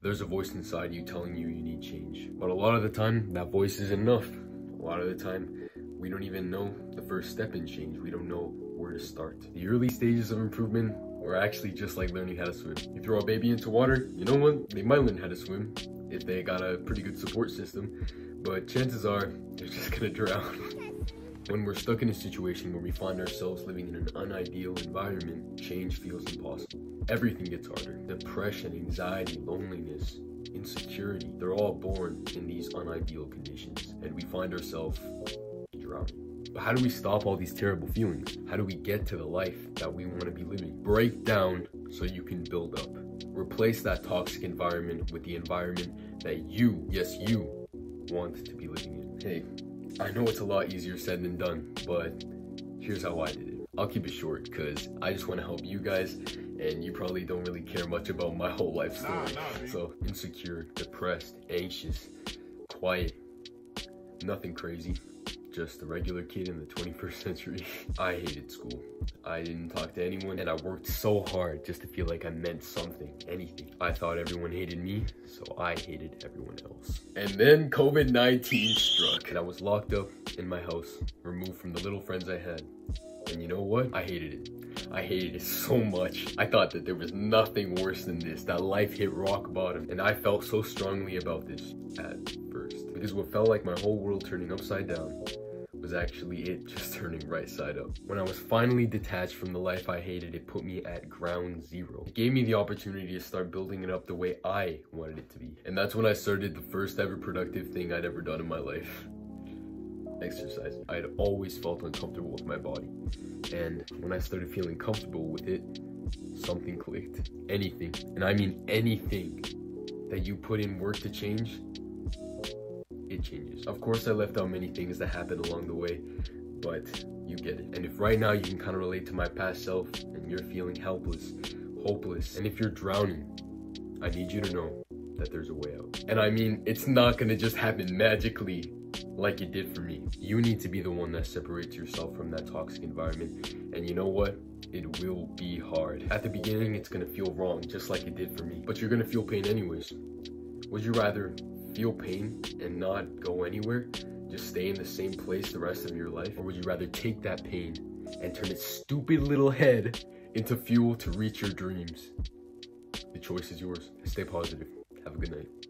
There's a voice inside you telling you you need change. But a lot of the time, that voice isn't enough. A lot of the time, we don't even know the first step in change. We don't know where to start. The early stages of improvement are actually just like learning how to swim. You throw a baby into water, you know what? They might learn how to swim if they got a pretty good support system, but chances are they're just gonna drown. When we're stuck in a situation where we find ourselves living in an unideal environment, change feels impossible. Everything gets harder. Depression, anxiety, loneliness, insecurity, they're all born in these unideal conditions, and we find ourselves drowning. But how do we stop all these terrible feelings? How do we get to the life that we want to be living? Break down so you can build up. Replace that toxic environment with the environment that you, yes you, want to be living in. Hey, I know it's a lot easier said than done, but here's how I did it. I'll keep it short because I just want to help you guys, and you probably don't really care much about my whole life story. So insecure, depressed, anxious, quiet, nothing crazy, just a regular kid in the 21st century. I hated school. I didn't talk to anyone, and I worked so hard just to feel like I meant something, anything. I thought everyone hated me, so I hated everyone else. And then COVID-19 struck, and I was locked up in my house, removed from the little friends I had. And you know what? I hated it. I hated it so much. I thought that there was nothing worse than this, that life hit rock bottom. And I felt so strongly about this at first, because what felt like my whole world turning upside down was actually it just turning right side up. When I was finally detached from the life I hated, it put me at ground zero. It gave me the opportunity to start building it up the way I wanted it to be. And that's when I started the first ever productive thing I'd ever done in my life. Exercise. I'd always felt uncomfortable with my body. And when I started feeling comfortable with it, something clicked. Anything, and I mean anything, that you put in work to change, it changes. Of course, I left out many things that happened along the way, but you get it. And if right now you can kind of relate to my past self and you're feeling helpless, hopeless, and if you're drowning, I need you to know that there's a way out. And I mean, it's not gonna just happen magically like it did for me. You need to be the one that separates yourself from that toxic environment. And you know what? It will be hard. At the beginning, it's gonna feel wrong, just like it did for me, but you're gonna feel pain anyways. Would you rather feel pain and not go anywhere, just stay in the same place the rest of your life? Or would you rather take that pain and turn its stupid little head into fuel to reach your dreams? The choice is yours. Stay positive. Have a good night.